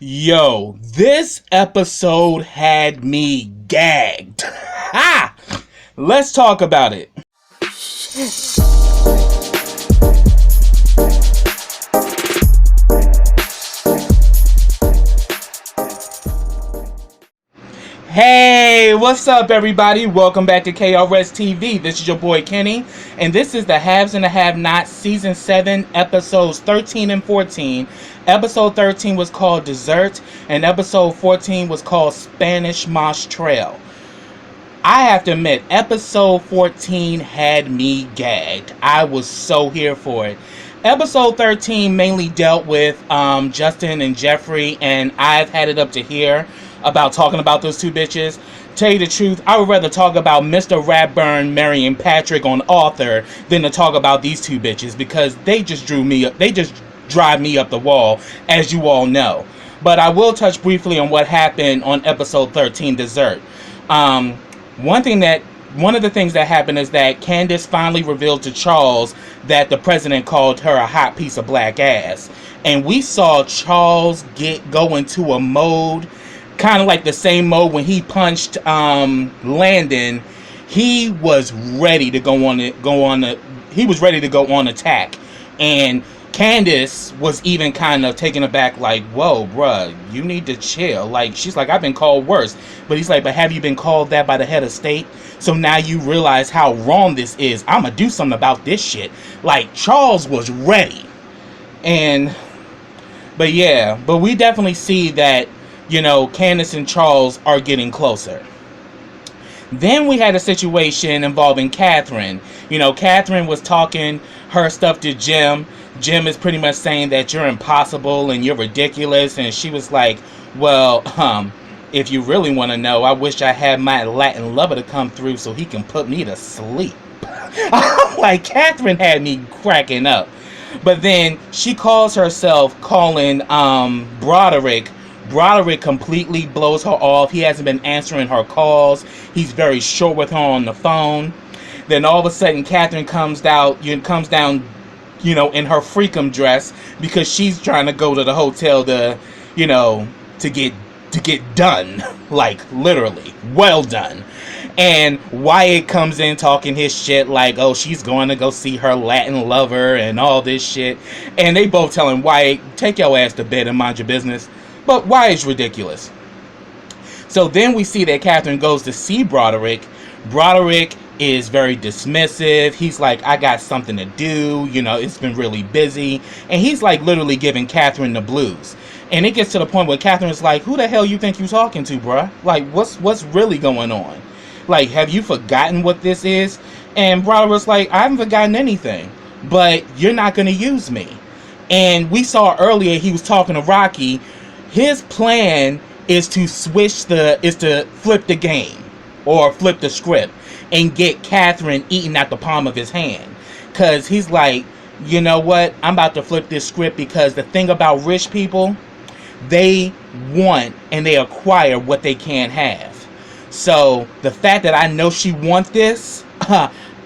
Yo, this episode had me gagged. Ha! Let's talk about it. Hey, what's up, everybody? Welcome back to KRS TV. This is your boy Kenny, and this is the Haves and the Have-Nots Season 7, Episodes 13 and 14. Episode 13 was called Dessert, and Episode 14 was called Spanish Mosh Trail. I have to admit, Episode 14 had me gagged. I was so here for it. Episode 13 mainly dealt with Justin and Jeffrey, and I've had it up to here about talking about those two bitches. Tell you the truth, I would rather talk about Mr. Ratburn marrying Patrick on Author than to talk about these two bitches, because they just drive me up the wall, as you all know. But I will touch briefly on what happened on episode 13, Dessert. One of the things that happened is that Candice finally revealed to Charles that the president called her a hot piece of black ass. And we saw Charles go into a mode, kind of like the same mode when he punched Landon. He was ready to go on attack. And Candice was even kind of taken aback, like, whoa, bruh, you need to chill. Like, she's like, I've been called worse. But he's like, but have you been called that by the head of state? So now you realize how wrong this is. I'm gonna do something about this shit. Like, Charles was ready. But we definitely see that, Candice and Charles are getting closer. Then we had a situation involving Katherine. Katherine was talking her stuff to Jim. Jim is pretty much saying that you're impossible and you're ridiculous. And she was like, well, if you really want to know, I wish I had my Latin lover to come through so he can put me to sleep. I'm like, Katherine had me cracking up. But then she calls herself calling Broderick. Broderick completely blows her off. He hasn't been answering her calls. He's very short with her on the phone. Then all of a sudden, Katherine comes down, in her freakum dress, because she's trying to go to the hotel to get done, like literally, well done. And Wyatt comes in talking his shit like, oh, she's going to go see her Latin lover and all this shit. And they both telling Wyatt, take your ass to bed and mind your business. But Wyatt's ridiculous. So then we see that Katherine goes to see Broderick. Broderick is very dismissive. He's like, I got something to do. It's been really busy. And he's like literally giving Katherine the blues. And it gets to the point where Catherine's like, who the hell you think you talking to, bruh? Like, what's really going on? Like, have you forgotten what this is? And Broderick's like, I haven't forgotten anything. But you're not going to use me. And we saw earlier he was talking to Rocky. His plan is to flip the game or flip the script and get Katherine eaten at the palm of his hand. Because he's like, you know what? I'm about to flip this script, because the thing about rich people, they want and they acquire what they can't have. So the fact that I know she wants this,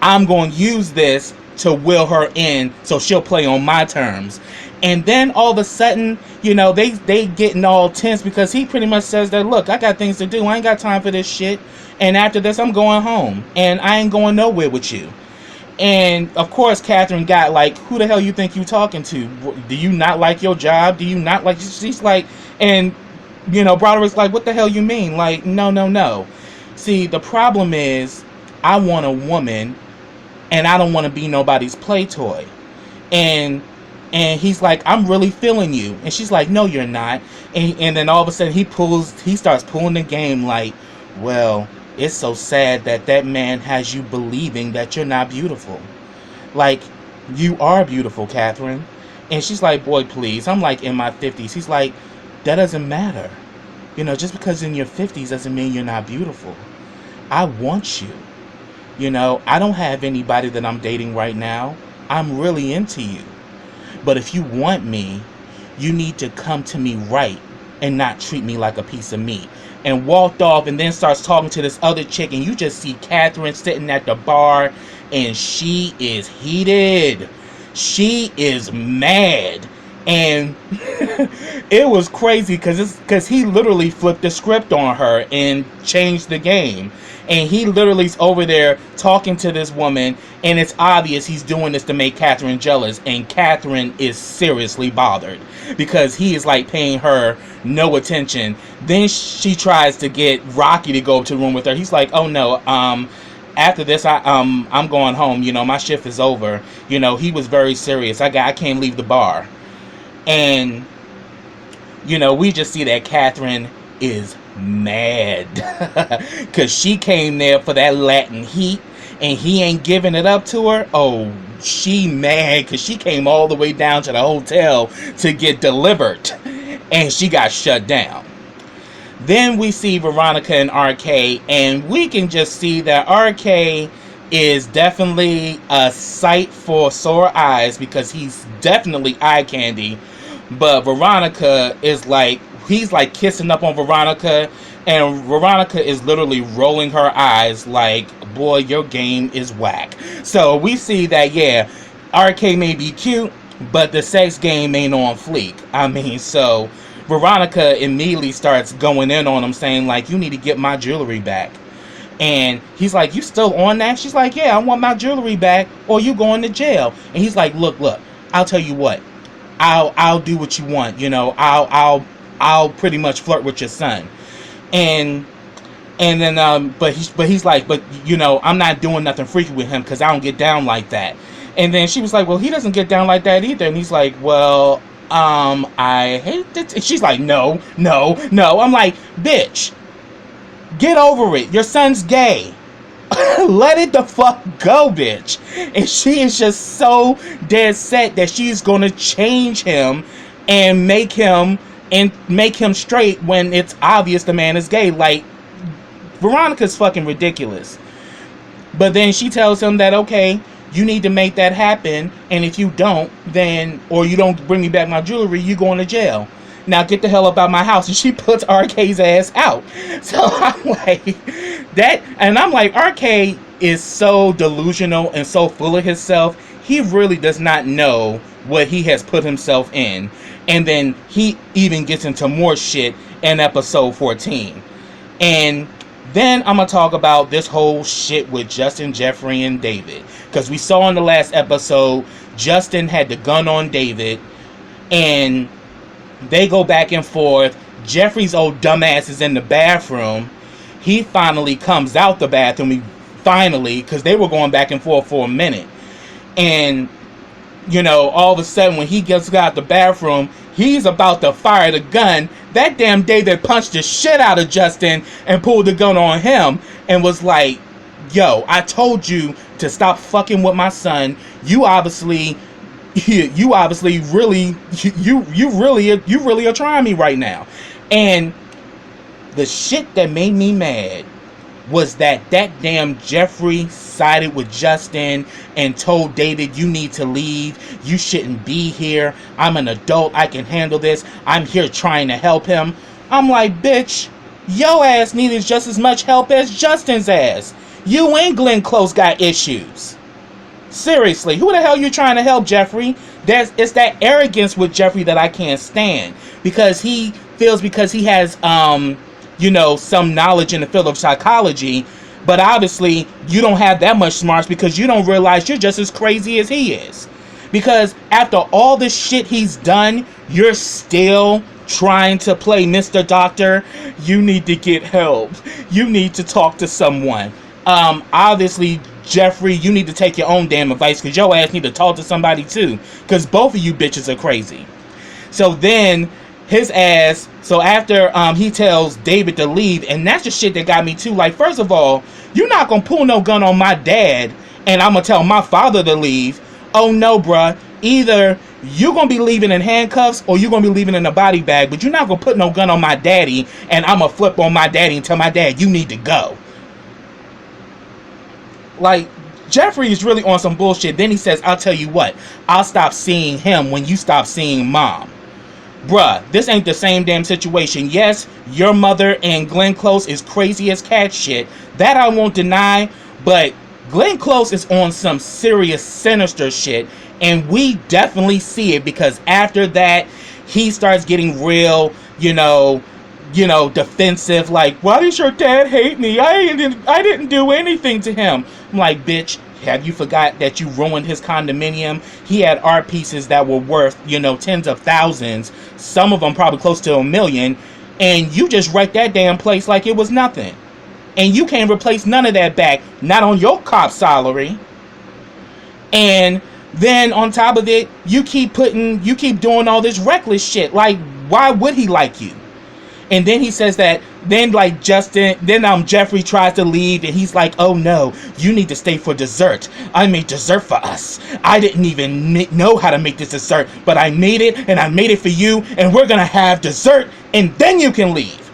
I'm going to use this to will her in so she'll play on my terms. And then all of a sudden, they getting all tense because he pretty much says that, look, I got things to do. I ain't got time for this shit. And after this, I'm going home. And I ain't going nowhere with you. And, of course, Katherine got like, who the hell you think you talking to? Do you not like your job? Do you not like... She's like... And, Broderick's like, what the hell you mean? Like, no. See, the problem is, I want a woman, and I don't want to be nobody's play toy. And he's like, I'm really feeling you. And she's like, no, you're not. And then all of a sudden he starts pulling the game like, well, it's so sad that man has you believing that you're not beautiful. Like, you are beautiful, Katherine. And she's like, boy, please. I'm like in my 50s. He's like, that doesn't matter. Just because in your 50s doesn't mean you're not beautiful. I want you. I don't have anybody that I'm dating right now. I'm really into you. But if you want me, you need to come to me right and not treat me like a piece of meat. And walked off, and then starts talking to this other chick, and you just see Katherine sitting at the bar, and she is heated. She is mad. And it was crazy because he literally flipped the script on her and changed the game. And he literally's over there talking to this woman, and it's obvious he's doing this to make Katherine jealous, and Katherine is seriously bothered because he is like paying her no attention. Then she tries to get Rocky to go up to the room with her. He's like, oh no, after this I'm going home, my shift is over. He was very serious. I can't leave the bar. And we just see that Katherine is mad because she came there for that Latin heat and he ain't giving it up to her. Oh, she mad because she came all the way down to the hotel to get delivered and she got shut down. Then we see Veronica and RK, and we can just see that RK is definitely a sight for sore eyes because he's definitely eye candy. But Veronica is like, he's like kissing up on Veronica, and Veronica is literally rolling her eyes like, boy, your game is whack. So we see that, yeah, RK may be cute, but the sex game ain't on fleek. I mean, so Veronica immediately starts going in on him, saying like, you need to get my jewelry back. And he's like, you still on that? She's like, yeah, I want my jewelry back or you going to jail. And he's like, look, I'll tell you what, I'll do what you want, I'll pretty much flirt with your son. And then but he's like, but I'm not doing nothing freaky with him because I don't get down like that. And then she was like, well, he doesn't get down like that either. And he's like, well, I hate it. And she's like, no. I'm like, bitch, get over it. Your son's gay. Let it the fuck go, bitch. And she is just so dead set that she's gonna change him and make him straight when it's obvious the man is gay. Like, Veronica's fucking ridiculous. But then she tells him that, okay, you need to make that happen, and if you don't, then, or you don't bring me back my jewelry, you going to jail. Now get the hell up out my house. And she puts RK's ass out. So I'm like, RK is so delusional and so full of himself. He really does not know what he has put himself in. And then he even gets into more shit in episode 14. And then I'm going to talk about this whole shit with Justin, Jeffrey, and David. Because we saw in the last episode, Justin had the gun on David. And they go back and forth. Jeffrey's old dumbass is in the bathroom. He finally comes out the bathroom. Because they were going back and forth for a minute. And, all of a sudden when he gets out the bathroom, he's about to fire the gun. That damn David punched the shit out of Justin and pulled the gun on him and was like, yo, I told you to stop fucking with my son. You obviously really are trying me right now. And the shit that made me mad was that damn Jeffrey sided with Justin and told David, you need to leave. You shouldn't be here. I'm an adult. I can handle this. I'm here trying to help him. I'm like, bitch, your ass needed just as much help as Justin's ass. You and Glenn Close got issues. Seriously, who the hell you trying to help, Jeffrey? It's that arrogance with Jeffrey that I can't stand. Because he feels because he has, some knowledge in the field of psychology. But obviously, you don't have that much smarts because you don't realize you're just as crazy as he is. Because after all this shit he's done, you're still trying to play Mr. Doctor. You need to get help. You need to talk to someone. Obviously, Jeffrey, you need to take your own damn advice because your ass need to talk to somebody too. Because both of you bitches are crazy. So then his ass, so after he tells David to leave, and that's the shit that got me too. Like, first of all, you're not gonna pull no gun on my dad and I'm gonna tell my father to leave. Oh no, bruh. Either you're gonna be leaving in handcuffs or you're gonna be leaving in a body bag, but you're not gonna put no gun on my daddy and I'm gonna flip on my daddy and tell my dad you need to go. Like, Jeffrey is really on some bullshit. Then he says, I'll tell you what, I'll stop seeing him when you stop seeing mom. Bruh, this ain't the same damn situation. Yes, your mother and Glenn Close is crazy as cat shit. That I won't deny, but Glenn Close is on some serious sinister shit, and we definitely see it, because after that he starts getting real, defensive, like, why does your dad hate me? I didn't do anything to him. I'm like, bitch, have you forgot that you ruined his condominium? He had art pieces that were worth, tens of thousands, some of them probably close to $1 million, and you just wrecked that damn place like it was nothing. And you can't replace none of that back, not on your cop salary. And then on top of it, you keep doing all this reckless shit. Like, why would he like you? And then he says that, then Jeffrey tries to leave, and he's like, oh no, you need to stay for dessert. I made dessert for us. I didn't even know how to make this dessert, but I made it, and I made it for you, and we're gonna have dessert, and then you can leave.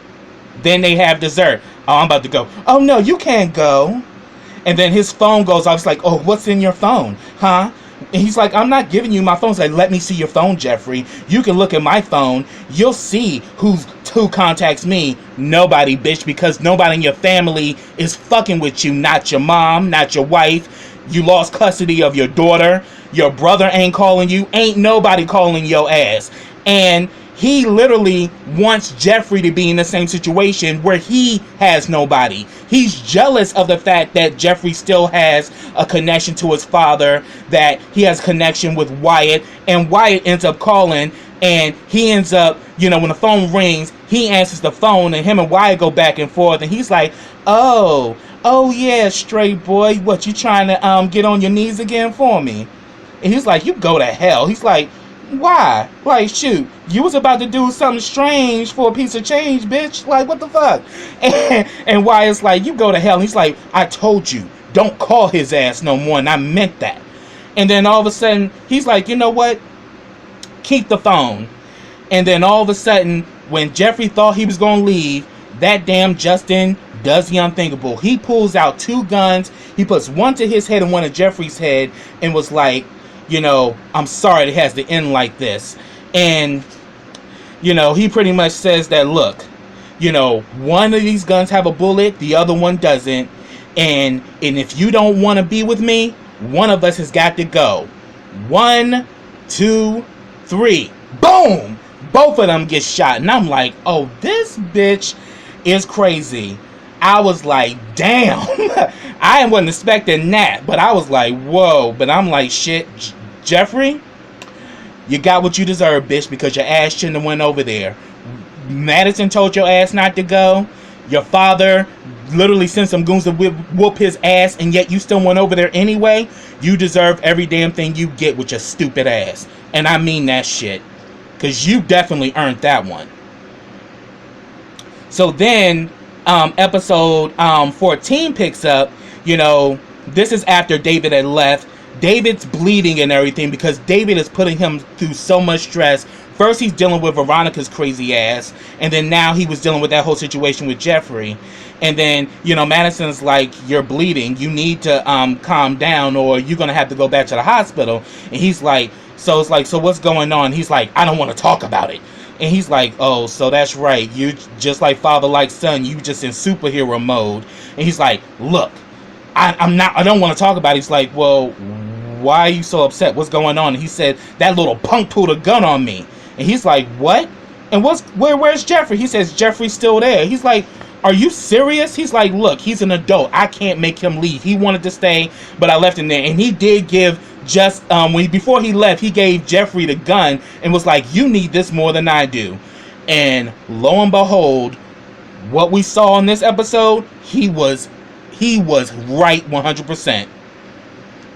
Then they have dessert. Oh, I'm about to go. Oh no, you can't go. And then his phone goes off. It's like, oh, what's in your phone? Huh? And he's like, I'm not giving you my phone. He's like, let me see your phone, Jeffrey. You can look at my phone. You'll see who contacts me. Nobody, bitch, because nobody in your family is fucking with you. Not your mom, not your wife. You lost custody of your daughter. Your brother ain't calling you. Ain't nobody calling your ass. And he literally wants Jeffrey to be in the same situation where he has nobody. He's jealous of the fact that Jeffrey still has a connection to his father, that he has a connection with Wyatt, and Wyatt ends up calling, and he ends up, when the phone rings, he answers the phone, and him and Wyatt go back and forth, and he's like, oh yeah, straight boy, what, you trying to get on your knees again for me? And he's like, you go to hell. He's like, why? Like, shoot, you was about to do something strange for a piece of change, bitch. Like, what the fuck? And Wyatt's like, you go to hell. And he's like, I told you, don't call his ass no more, and I meant that. And then all of a sudden, he's like, you know what? Keep the phone. And then all of a sudden, when Jeffrey thought he was going to leave, that damn Justin does the unthinkable. He pulls out 2 guns. He puts one to his head and one to Jeffrey's head, and was like, I'm sorry it has to end like this. And, he pretty much says that, look, one of these guns have a bullet, the other one doesn't. And if you don't want to be with me, one of us has got to go. 1, 2, 3. Boom! Both of them get shot. And I'm like, oh, this bitch is crazy. I was like, damn. I wasn't expecting that. But I was like, whoa. But I'm like, shit, Jeffrey, you got what you deserve, bitch, because your ass shouldn't have went over there. Madison told your ass not to go. Your father literally sent some goons to whoop his ass, and yet you still went over there anyway. You deserve every damn thing you get with your stupid ass. And I mean that shit, because you definitely earned that one. So then episode 14 picks up. This is after David had left. David's bleeding and everything because David is putting him through so much stress. First, he's dealing with Veronica's crazy ass, and then now he was dealing with that whole situation with Jeffrey. And then, Madison's like, you're bleeding. You need to calm down, or you're going to have to go back to the hospital. And he's like, so what's going on? He's like, I don't want to talk about it. And he's like, oh, so that's right. You just like father, like son. You just in superhero mode. And he's like, look, I don't want to talk about it. He's like, well, why are you so upset? What's going on? And he said, that little punk pulled a gun on me. And he's like, what? And where's Jeffrey? He says, Jeffrey's still there. He's like, are you serious? He's like, look, he's an adult. I can't make him leave. He wanted to stay, but I left him there. And he did give before he left, he gave Jeffrey the gun and was like, you need this more than I do. And lo and behold, what we saw in this episode, he was right 100%.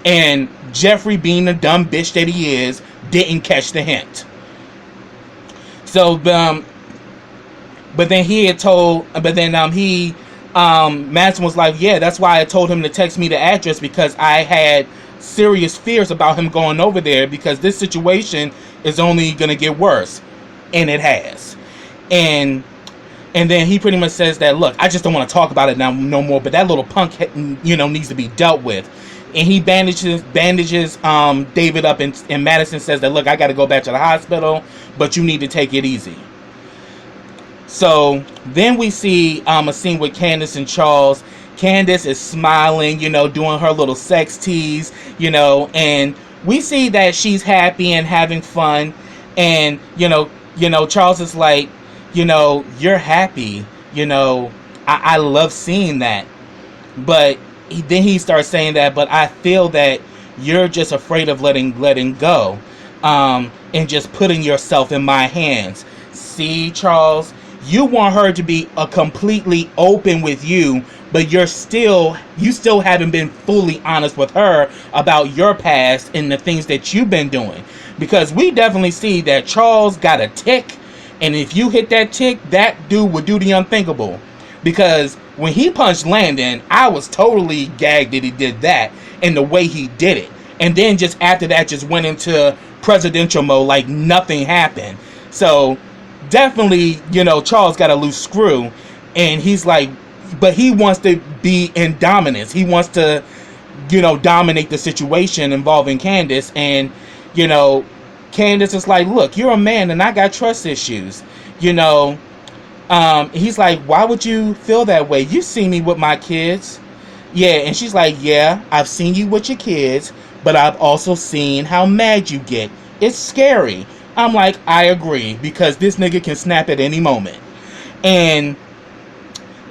And Jeffrey, being the dumb bitch that he is, didn't catch the hint. So, but then Madison was like, yeah, that's why I told him to text me the address, because I had serious fears about him going over there, because this situation is only going to get worse. And it has. And then he pretty much says that, look, I just don't want to talk about it now no more, but that little punk, needs to be dealt with. And he bandages David up, and Madison says that, look, I got to go back to the hospital, but you need to take it easy. So then we see a scene with Candice and Charles, Candice is smiling, doing her little sex tease, and we see that she's happy and having fun. And, Charles is like, you're happy. I love seeing that. But then he starts saying that, but I feel that you're just afraid of letting go, and just putting yourself in my hands. See, Charles, you want her to be completely open with you, but you still haven't been fully honest with her about your past and the things that you've been doing. Because we definitely see that Charles got a tick, and if you hit that tick, that dude would do the unthinkable. Because when he punched Landon, I was totally gagged that he did that and the way he did it. And then just after that, just went into presidential mode like nothing happened. So definitely, Charles got a loose screw, and he's like, but he wants to be in dominance. He wants to, dominate the situation involving Candice. And, Candice is like, look, you're a man and I got trust issues, He's like, why would you feel that way? You see me with my kids. Yeah. And she's like, yeah, I've seen you with your kids, but I've also seen how mad you get. It's scary. I'm like, I agree, because this nigga can snap at any moment.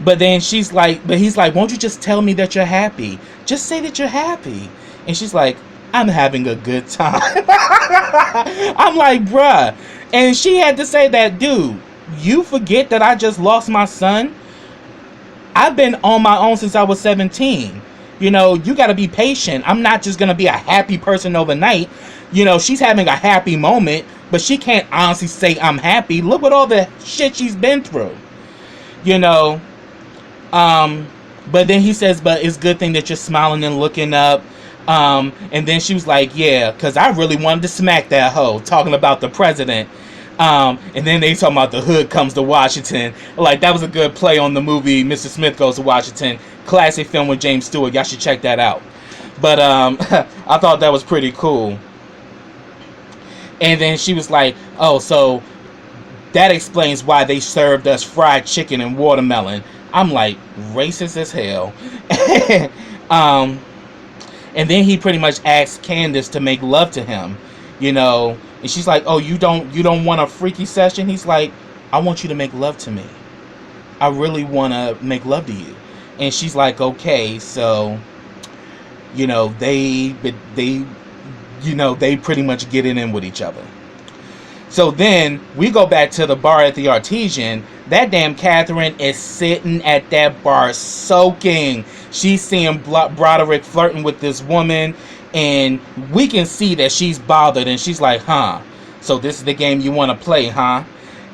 But then he's like, won't you just tell me that you're happy? Just say that you're happy. And she's like, I'm having a good time. I'm like, bruh. And she had to say that, dude, you forget that I just lost my son? I've been on my own since I was 17. You got to be patient. I'm not just going to be a happy person overnight. She's having a happy moment, but she can't honestly say I'm happy. Look at all the shit she's been through. But then he says, but it's a good thing that you're smiling and looking up. And then she was like, yeah, because I really wanted to smack that hoe, talking about the president. And then they talking about the hood comes to Washington. Like, that was a good play on the movie Mr. Smith Goes to Washington. Classic film with James Stewart. Y'all should check that out. But I thought that was pretty cool. And then she was like, oh, so that explains why they served us fried chicken and watermelon. I'm like, racist as hell. And then he pretty much asked Candice to make love to him, and she's like, oh, you don't want a freaky session? He's like, I want you to make love to me. I really want to make love to you. And she's like, okay. So, they pretty much get it in with each other. So then we go back to the bar at the Artesian. That damn Katherine is sitting at that bar soaking. She's seeing Broderick flirting with this woman, and we can see that she's bothered, and she's like, huh, so this is the game you want to play, huh?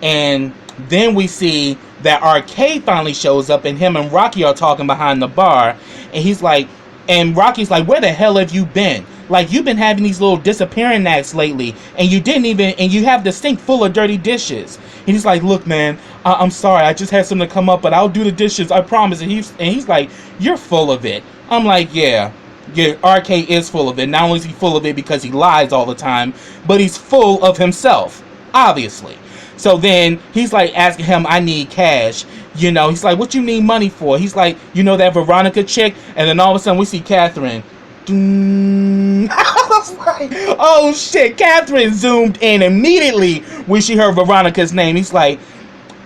And then we see that Arcade finally shows up, and him and Rocky are talking behind the bar, and Rocky's like, where the hell have you been? Like, you've been having these little disappearing acts lately, and you have the sink full of dirty dishes. And he's like, look, man, I'm sorry, I just had something to come up, but I'll do the dishes, I promise. And he's like, you're full of it. I'm like, yeah, RK is full of it. Not only is he full of it because he lies all the time, but he's full of himself, obviously. So then he's like asking him, I need cash. He's like, what you need money for? He's like, that Veronica chick? And then all of a sudden we see Katherine. I was like, oh shit. Katherine zoomed in immediately when she heard Veronica's name. He's like,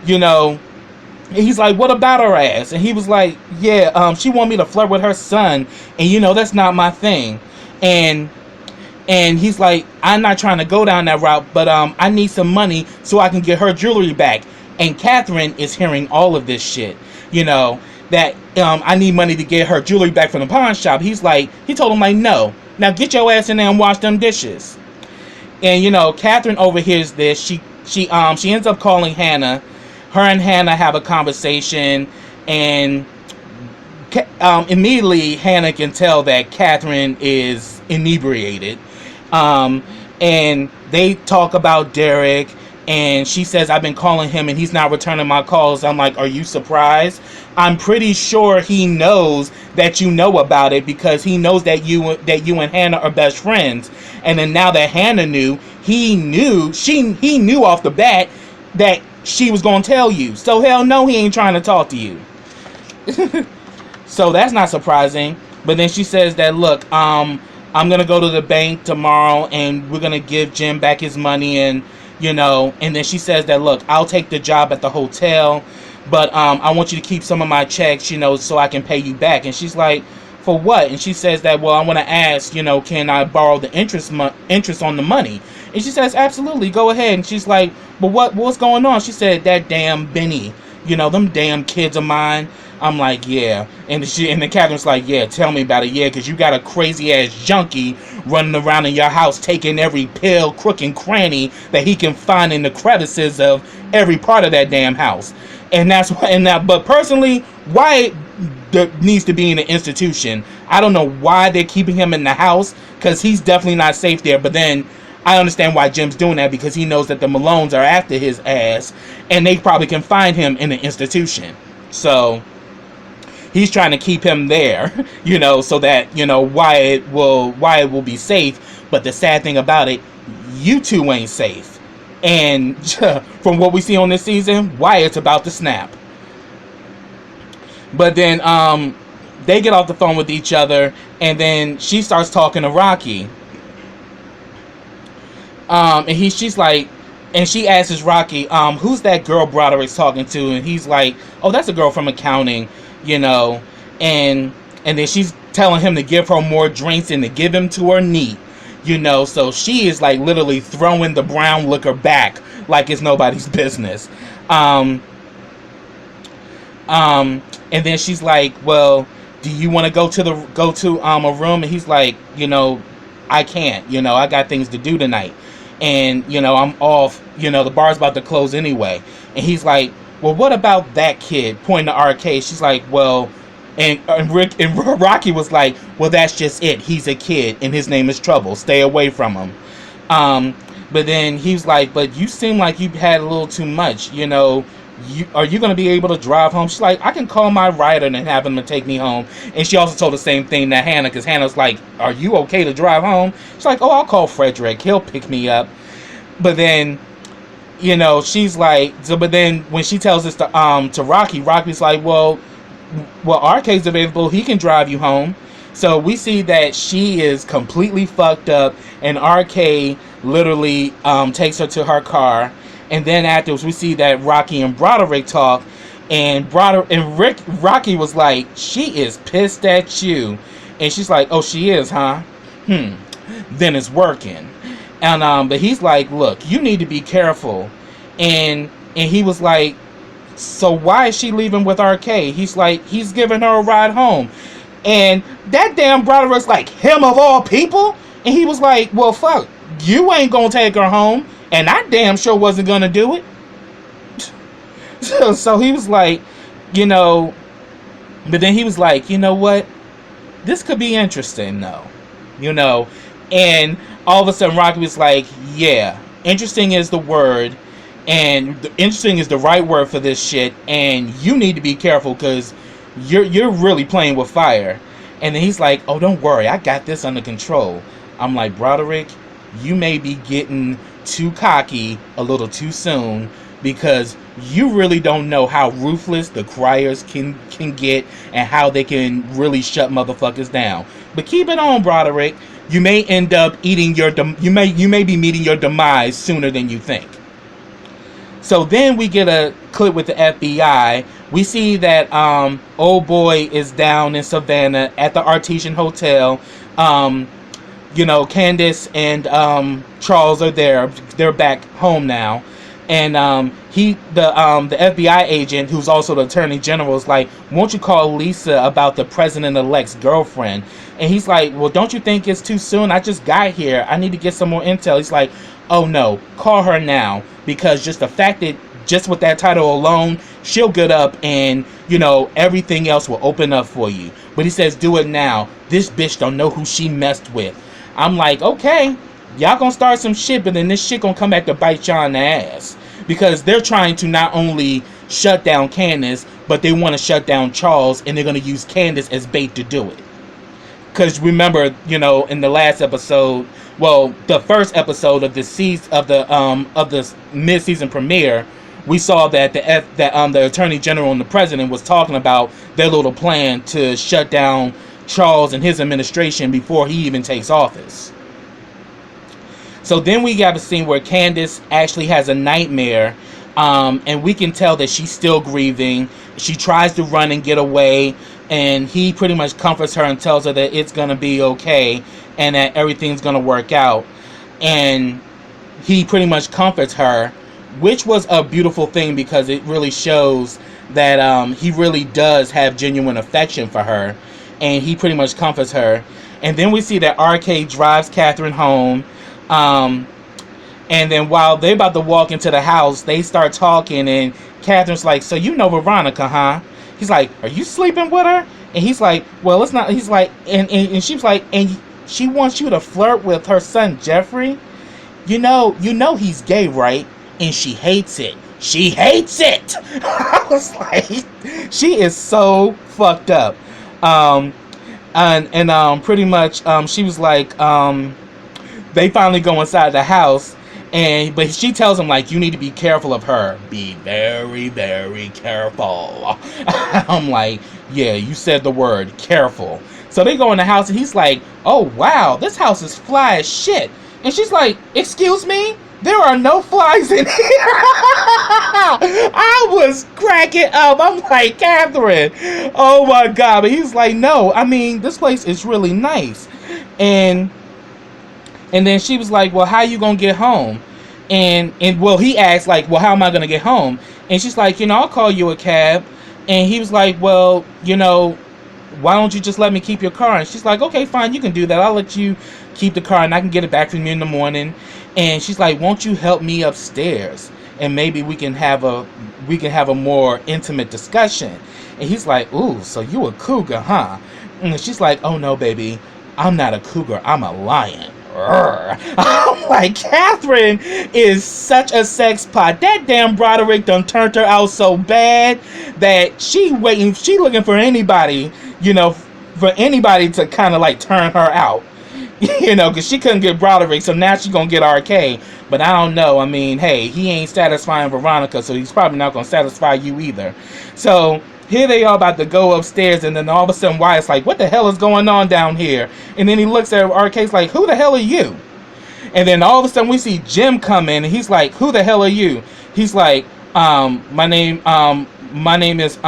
he's like, what about her ass? And he was like, yeah, she want me to flirt with her son, and that's not my thing. And he's like, I'm not trying to go down that route, but I need some money so I can get her jewelry back. And Katherine is hearing all of this shit, that I need money to get her jewelry back from the pawn shop. He told him, like, no, now get your ass in there and wash them dishes. And Katherine overhears this. She ends up calling Hannah. Her and Hannah have a conversation, and immediately Hannah can tell that Katherine is inebriated. And they talk about Derek, and she says, I've been calling him and he's not returning my calls. I'm like, are you surprised? I'm pretty sure he knows that you know about it, because he knows that you and Hannah are best friends. And then now that Hannah knew, he knew off the bat that she was gonna tell you. So hell no, he ain't trying to talk to you. So that's not surprising. But then she says that, look, I'm gonna go to the bank tomorrow, and we're gonna give Jim back his money, and and then she says that, look, I'll take the job at the hotel, but I want you to keep some of my checks, so I can pay you back. And she's like, for what? And she says that, well, I want to ask, can I borrow the interest on the money? And she says, absolutely, go ahead. And she's like, but what's going on? She said, that damn Benny, them damn kids of mine. I'm like, yeah. And then Catherine's like, yeah, tell me about it. Yeah, because you got a crazy ass junkie running around in your house taking every pill, crook, and cranny that he can find in the crevices of every part of that damn house. And that's why. But personally, Wyatt needs to be in an institution. I don't know why they're keeping him in the house, because he's definitely not safe there. But then I understand why Jim's doing that, because he knows that the Malones are after his ass, and they probably can find him in an institution. So he's trying to keep him there, so that, Wyatt will be safe. But the sad thing about it, you two ain't safe. And from what we see on this season, Wyatt's about to snap. But then they get off the phone with each other, and then she starts talking to Rocky. And she's like, and she asks Rocky, who's that girl Broderick's talking to? And he's like, oh, that's a girl from accounting, and then she's telling him to give her more drinks and to give him to her neat, so she is like literally throwing the brown liquor back like it's nobody's business. And then she's like, well, do you want to go to a room? And he's like, I can't, I got things to do tonight. And, I'm off, the bar's about to close anyway. And he's like, well, what about that kid? Pointing to Arcade. She's like, well, and Rocky was like, well, that's just it. He's a kid, and his name is Trouble. Stay away from him. But then he's like, but you seem like you had a little too much, are you going to be able to drive home? She's like, I can call my rider and have him to take me home. And she also told the same thing to Hannah, because Hannah's like, are you okay to drive home? She's like, oh, I'll call Frederick. He'll pick me up. But then, she's like, but then when she tells this to Rocky, Rocky's like, well, Arcade's available. He can drive you home. So we see that she is completely fucked up, and Arcade literally takes her to her car. And then afterwards, we see that Rocky and Broderick talk, and Rocky was like, she is pissed at you. And she's like, oh, she is, huh? Then it's working. And but he's like, look, you need to be careful. And he was like, so why is she leaving with Arcade? He's like, he's giving her a ride home. And that damn Broderick's like, him of all people? And he was like, well, fuck, you ain't gonna take her home. And I damn sure wasn't going to do it. So he was like, but then he was like, you know what? This could be interesting, though. And all of a sudden Rocky was like, yeah, interesting is the word. And interesting is the right word for this shit. And you need to be careful, because you're really playing with fire. And then he's like, oh, don't worry. I got this under control. I'm like, Broderick, you may be getting too cocky a little too soon, because you really don't know how ruthless the criers can get, and how they can really shut motherfuckers down. But keep it on, Broderick. You may end up eating you may be meeting your demise sooner than you think. So then we get a clip with the FBI. We see that old boy is down in Savannah at the Artesian Hotel. Candice and Charles are there. They're back home now. And the FBI agent, who's also the attorney general, is like, won't you call Lisa about the president-elect's girlfriend? And he's like, well, don't you think it's too soon? I just got here. I need to get some more intel. He's like, oh no, call her now. Because just the fact that just with that title alone, she'll get up and, everything else will open up for you. But he says, do it now. This bitch don't know who she messed with. I'm like, okay, y'all gonna start some shit, but then this shit gonna come back to bite y'all in the ass. Because they're trying to not only shut down Candice, but they want to shut down Charles, and they're gonna use Candice as bait to do it. Because remember, in the last episode, well, the first episode of the mid-season premiere, we saw that the Attorney General and the President was talking about their little plan to shut down Charles and his administration before he even takes office. So then we got a scene where Candice actually has a nightmare, and we can tell that she's still grieving. She tries to run and get away, and he pretty much comforts her and tells her that it's going to be okay and that everything's going to work out. And he pretty much comforts her, which was a beautiful thing because it really shows that he really does have genuine affection for her, and he pretty much comforts her. And then we see that RK drives Katherine home, and then while they're about to walk into the house, they start talking, and Katherine's like, so you know Veronica, huh? He's like, are you sleeping with her? And he's like, well, it's not. He's like, and she's like, and she wants you to flirt with her son Jeffrey. You know he's gay, right? And she hates it. She hates it. I was like, she is so fucked up. And pretty much, she was like, they finally go inside the house, but she tells him, like, you need to be careful of her. Be very, very careful. I'm like, yeah, you said the word, careful. So they go in the house, and he's like, oh, wow, this house is fly as shit. And she's like, excuse me? There are no flies in here. I was cracking up. I'm like, Katherine, oh my God. But he's like, no, I mean, this place is really nice. And then she was like, well, how you gonna get home? And well, he asked, like, well, how am I gonna get home? And she's like, I'll call you a cab. And he was like, well, why don't you just let me keep your car? And she's like, okay, fine, you can do that. I'll let you keep the car and I can get it back from you in the morning. And she's like, won't you help me upstairs? And maybe we can have a more intimate discussion. And he's like, ooh, so you a cougar, huh? And she's like, oh no, baby, I'm not a cougar, I'm a lion. I'm like, Katherine is such a sex pot. That damn Broderick done turned her out so bad that she looking for anybody, for anybody to kind of like turn her out, because she couldn't get Broderick, so now she's gonna get RK. But I don't know. I mean, hey, he ain't satisfying Veronica, so he's probably not gonna satisfy you either. So here they are about to go upstairs, and then all of a sudden Wyatt's like, what the hell is going on down here? And then he looks at RK's like, who the hell are you? And then all of a sudden we see Jim come in, and he's like, who the hell are you? He's like, my name is RK.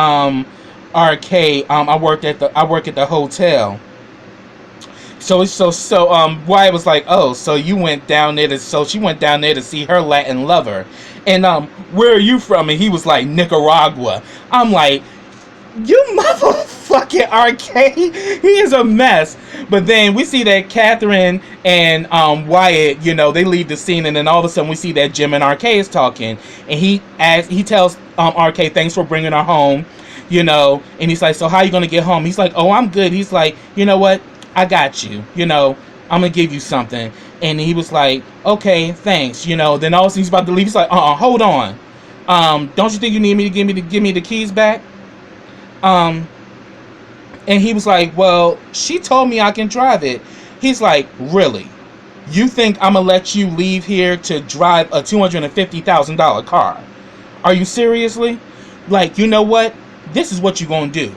I work at the hotel. So Wyatt was like, oh, so you went down there she went down there to see her Latin lover. And where are you from? And he was like, Nicaragua. I'm like, you motherfucking RK, he is a mess. But then we see that Katherine and Wyatt, they leave the scene, and then all of a sudden we see that Jim and RK is talking, and he tells RK, thanks for bringing her home, and he's like, so how you gonna get home? He's like, oh, I'm good. He's like, you know what, I got you, I'm gonna give you something. And he was like, okay, thanks, then all of a sudden he's about to leave. He's like, hold on, don't you think you need me to give me the keys back? And he was like, well, she told me I can drive it. He's like, really? You think I'm gonna let you leave here to drive a $250,000 car? Are you seriously? Like, you know what? This is what you gonna do.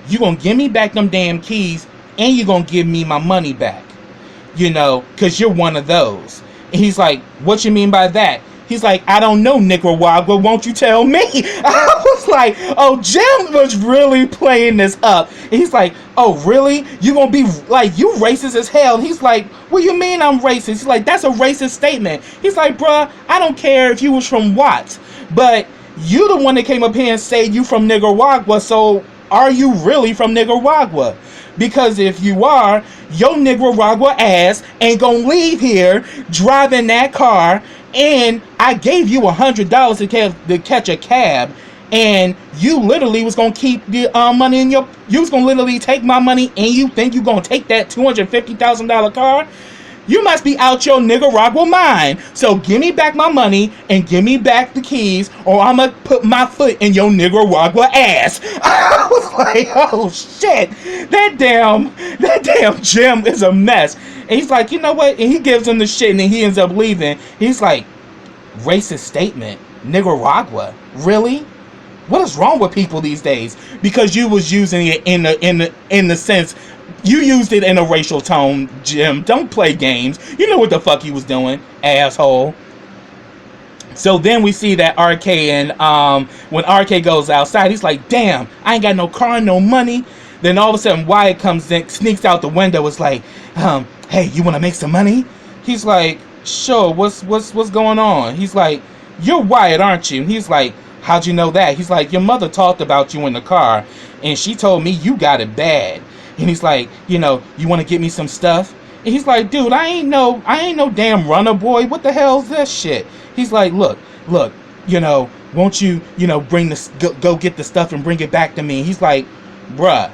You gonna give me back them damn keys, and you gonna give me my money back. Because you're one of those. And he's like, what you mean by that? He's like, I don't know, Nicaragua, won't you tell me? I was like, oh, Jim was really playing this up. And he's like, oh, really? You gonna be like, you racist as hell? And he's like, what do you mean I'm racist? He's like, that's a racist statement. He's like, bruh, I don't care if you was from what, but you the one that came up here and said you from Nicaragua, so are you really from Nicaragua? Because if you are, your Nicaragua ass ain't gonna leave here driving that car, and I gave you $100 to catch a cab, and you literally was gonna keep the money in you was gonna literally take my money, and you think you gonna take that $250,000 car? You must be out your Nicaragua mind. So give me back my money and give me back the keys, or I'm gonna put my foot in your Nicaragua ass. I was like, oh shit, that damn Jim is a mess. And he's like, you know what? And he gives him the shit, and then he ends up leaving. He's like, racist statement, Nicaragua, Really? What is wrong with people these days? Because you was using it in the sense, you used it in a racial tone, Jim. Don't play games. You know what the fuck you was doing, asshole. So then we see that RK, and when RK goes outside, he's like, damn, I ain't got no car, no money. Then all of a sudden Wyatt comes in, sneaks out the window, was like, hey, you want to make some money? He's like, sure, what's going on? He's like, you're Wyatt, aren't you? He's like, how'd you know that? He's like, your mother talked about you in the car, and she told me you got it bad. And he's like, you want to get me some stuff? And he's like, dude, I ain't no damn runner boy. What the hell's this shit? He's like, look, won't you, bring this, go get the stuff and bring it back to me? He's like, bruh,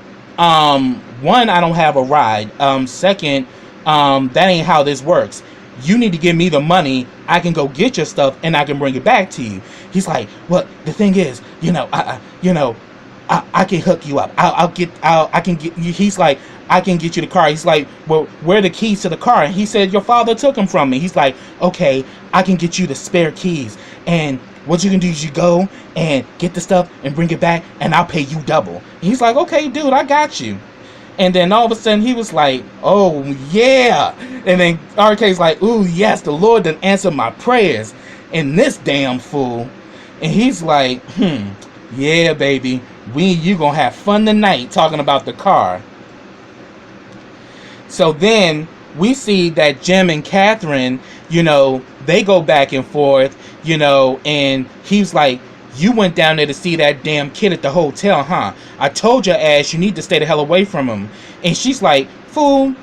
one, I don't have a ride. Second, that ain't how this works. You need to give me the money. I can go get your stuff and I can bring it back to you. He's like, well, the thing is, I can hook you up. I can get you. He's like, I can get you the car. He's like, well, where are the keys to the car? And he said, your father took them from me. He's like, okay, I can get you the spare keys. And what you can do is you go and get the stuff and bring it back, and I'll pay you double. And he's like, okay, dude, I got you. And then all of a sudden he was like, oh yeah. And then RK's like, ooh yes, the Lord done answered my prayers. And this damn fool. And he's like, yeah, baby, you gonna have fun tonight talking about the car. So then we see that Jim and Katherine, they go back and forth, and he's like, you went down there to see that damn kid at the hotel, huh? I told your ass you need to stay the hell away from him. And she's like, fool,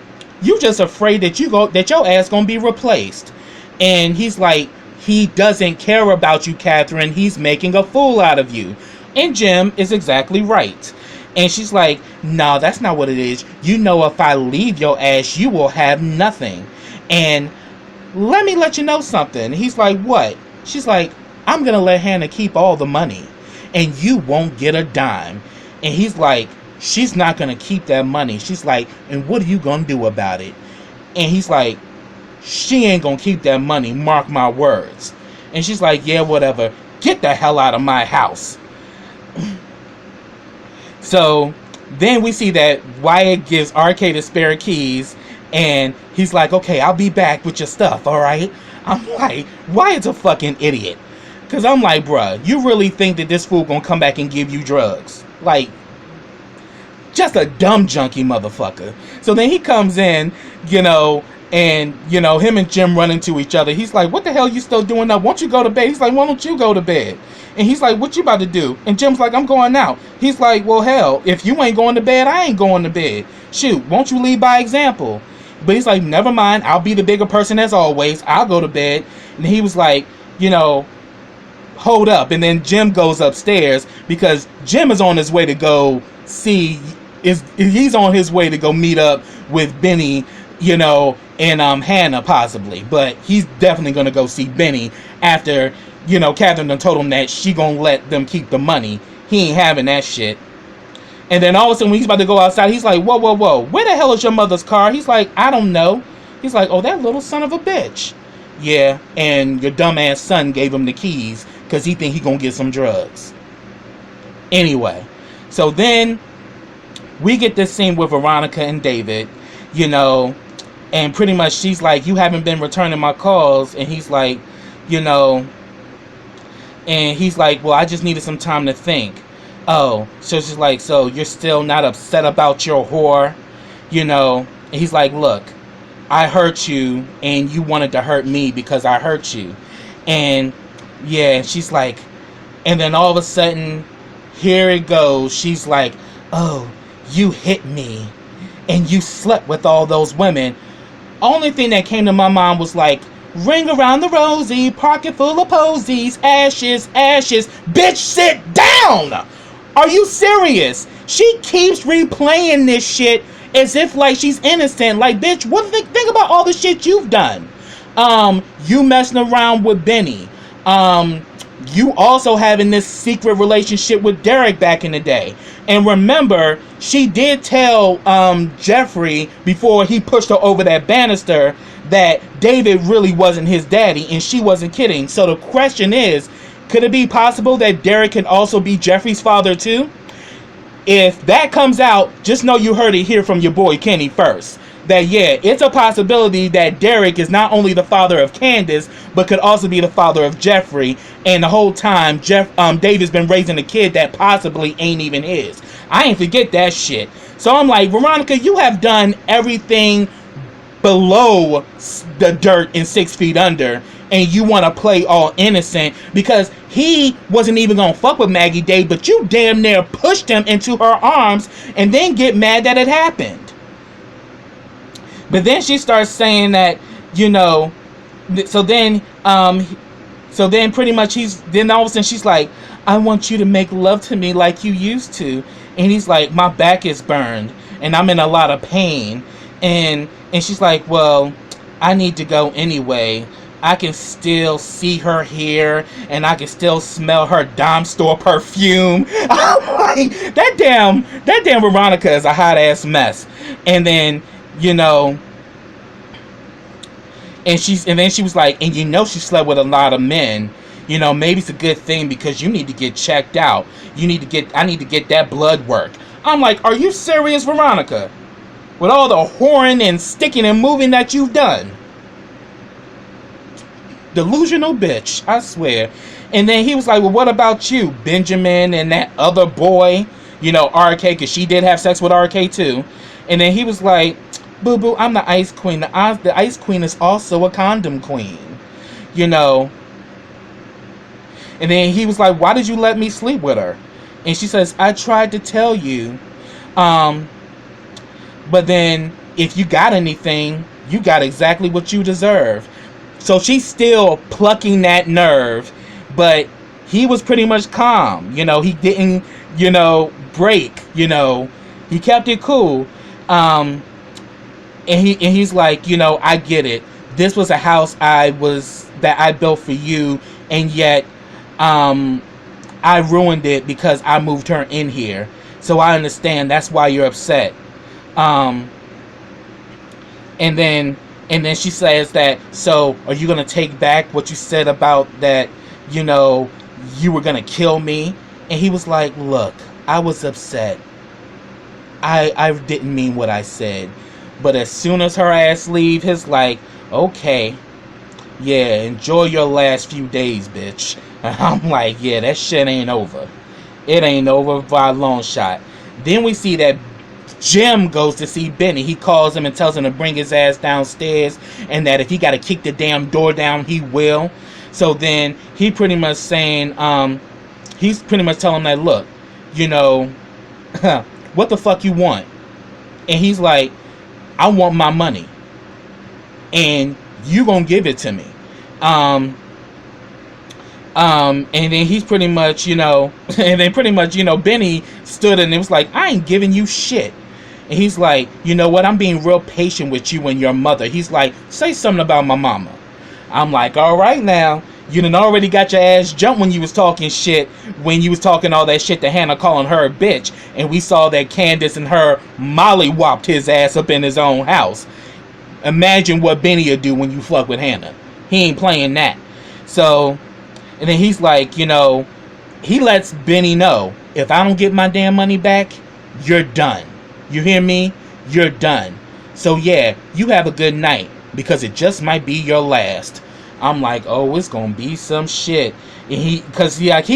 you just afraid that your ass gonna be replaced. And he's like, he doesn't care about you, Katherine. He's making a fool out of you. And Jim is exactly right. And she's like, no, that's not what it is. If I leave your ass, you will have nothing. And let me let you know something. He's like, what? She's like, I'm going to let Hannah keep all the money. And you won't get a dime. And he's like, she's not going to keep that money. She's like, and what are you going to do about it? And he's like, she ain't going to keep that money. Mark my words. And she's like, yeah, whatever. Get the hell out of my house. So then we see that Wyatt gives RK the spare keys, and he's like, okay, I'll be back with your stuff, alright? I'm like, Wyatt's a fucking idiot. Because I'm like, bruh, you really think that this fool gonna come back and give you drugs? Like, just a dumb junkie motherfucker. So then he comes in, and, him and Jim run into each other. He's like, what the hell you still doing up? Won't you go to bed? He's like, why don't you go to bed? And he's like, what you about to do? And Jim's like, I'm going out. He's like, well, hell, if you ain't going to bed, I ain't going to bed. Shoot, won't you lead by example? But he's like, never mind. I'll be the bigger person as always. I'll go to bed. And he was like, hold up. And then Jim goes upstairs because Jim is on his way to go see, he's on his way to go meet up with Benny, and Hannah possibly. But he's definitely going to go see Benny after, Katherine done told him that she gonna let them keep the money. He ain't having that shit. And then all of a sudden when he's about to go outside, he's like, whoa, where the hell is your mother's car? He's like, I don't know. He's like, oh, that little son of a bitch. Yeah, and your dumbass son gave him the keys because he think he gonna get some drugs. Anyway, so then we get this scene with Veronica and David, and pretty much she's like, you haven't been returning my calls. And he's like, and he's like, well, I just needed some time to think. Oh, so she's like, so you're still not upset about your whore? And he's like, look, I hurt you and you wanted to hurt me because I hurt you. And yeah, she's like, and then all of a sudden, here it goes. She's like, oh, you hit me and you slept with all those women. Only thing that came to my mind was like, ring around the rosy, pocket full of posies, ashes, ashes. Bitch, sit down! Are you serious? She keeps replaying this shit as if like she's innocent. Like, bitch, think about all the shit you've done. You messing around with Benny. You also having this secret relationship with Derek back in the day. And remember, she did tell Jeffrey before he pushed her over that banister that David really wasn't his daddy, and she wasn't kidding. So the question is, Could it be possible that Derek can also be Jeffrey's father too? If that comes out, just know you heard it here from your boy Kenny first. That yeah, it's a possibility that Derek is not only the father of Candice, but could also be the father of Jeffrey. And the whole time, David's been raising a kid that possibly ain't even his. I ain't forget that shit. So I'm like, Veronica, you have done everything below the dirt in 6 Feet Under, and you want to play all innocent because he wasn't even gonna fuck with Maggie Day, but you damn near pushed him into her arms and then get mad that it happened. But then she starts saying that, you know, so then pretty much then all of a sudden she's like, I want you to make love to me like you used to. And he's like, my back is burned and I'm in a lot of pain. And she's like, well, I need to go anyway. I can still see her here and I can still smell her dime store perfume. I'm like, that damn Veronica is a hot ass mess. And then, you know, and then she was like, and you know she slept with a lot of men. You know, maybe it's a good thing because you need to get checked out. I need to get that blood work. I'm like, are you serious, Veronica? With all the whoring and sticking and moving that you've done. Delusional bitch, I swear. And then he was like, well, what about you, Benjamin and that other boy? You know, RK, because she did have sex with RK too. And then he was like, boo boo, I'm the ice queen. The ice queen is also a condom queen. You know. And then he was like, why did you let me sleep with her? And she says, I tried to tell you. But then if you got anything, you got exactly what you deserve. So she's still plucking that nerve. But he was pretty much calm. You know, he didn't, you know, break. You know, he kept it cool. And he's like, you know, I get it. This was a house that I built for you. And yet, I ruined it because I moved her in here. So I understand. That's why you're upset. And then she says that, so are you going to take back what you said about that, you know, you were going to kill me? And he was like, look, I was upset. I didn't mean what I said. But as soon as her ass leave, he's like, okay, yeah, enjoy your last few days, bitch. And I'm like, yeah, that shit ain't over. It ain't over by a long shot. Then we see that Jim goes to see Benny. He calls him and tells him to bring his ass downstairs, and that if he got to kick the damn door down, he will. So then he pretty much saying, he's pretty much telling him that, look, you know, what the fuck you want? And he's like, I want my money, and you gonna give it to me. And then he's pretty much, you know, Benny stood and it was like, I ain't giving you shit. And he's like, you know what? I'm being real patient with you and your mother. He's like, say something about my mama. I'm like, all right now. You done already got your ass jumped when you was talking shit, when you was talking all that shit to Hannah, calling her a bitch. And we saw that Candice and her molly-whopped his ass up in his own house. Imagine what Benny would do when you fuck with Hannah. He ain't playing that. So, and then he's like, you know, he lets Benny know, if I don't get my damn money back, you're done. You hear me? You're done. So yeah, you have a good night, because it just might be your last. I'm like, oh, it's gonna be some shit. And he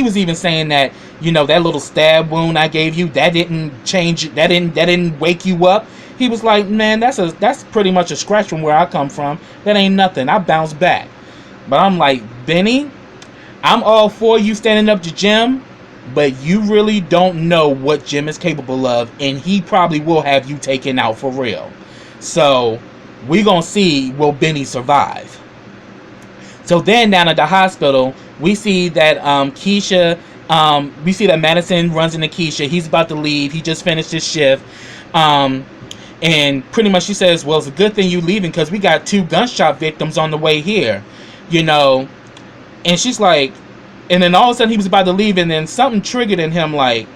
was even saying that, you know, that little stab wound I gave you, that didn't change, that didn't wake you up. He was like, man, that's pretty much a scratch from where I come from. That ain't nothing. I bounced back. But I'm like, Benny, I'm all for you standing up to Jim, but you really don't know what Jim is capable of, and he probably will have you taken out for real. So we gonna see, will Benny survive? So then down at the hospital, we see that Keisha, we see that Madison runs into Keisha. He's about to leave. He just finished his shift. And pretty much she says, well, it's a good thing you leaving because we got 2 gunshot victims on the way here. You know, and she's like, and then all of a sudden he was about to leave, and then something triggered in him like,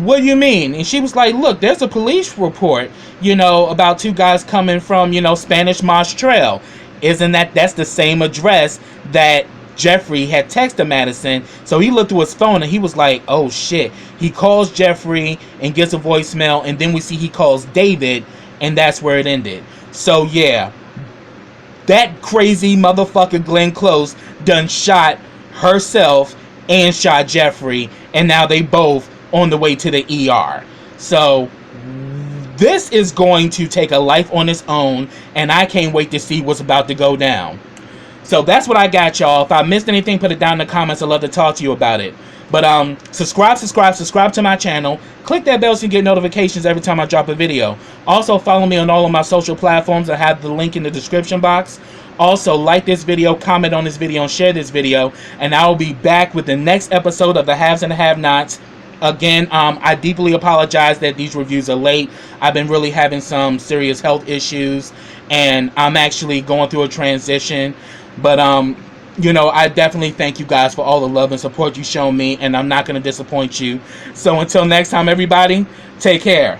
what do you mean? And she was like, look, there's a police report, you know, about 2 guys coming from, you know, Spanish Moss Trail. That's the same address that Jeffrey had texted Madison. So he looked through his phone and he was like, oh shit. He calls Jeffrey and gets a voicemail, and then we see he calls David, and that's where it ended. So yeah, that crazy motherfucker Glenn Close done shot herself and shot Jeffrey, and now they both on the way to the ER. So this is going to take a life on its own, and I can't wait to see what's about to go down. So that's what I got, y'all. If I missed anything, put it down in the comments. I'd love to talk to you about it. But subscribe to my channel. Click that bell so you get notifications every time I drop a video. Also, follow me on all of my social platforms. I have the link in the description box. Also, like this video, comment on this video, and share this video. And I will be back with the next episode of The Haves and the Have-Nots. Again, I deeply apologize that these reviews are late. I've been really having some serious health issues, and I'm actually going through a transition. But you know, I definitely thank you guys for all the love and support you show me, and I'm not going to disappoint you. So until next time, everybody, take care.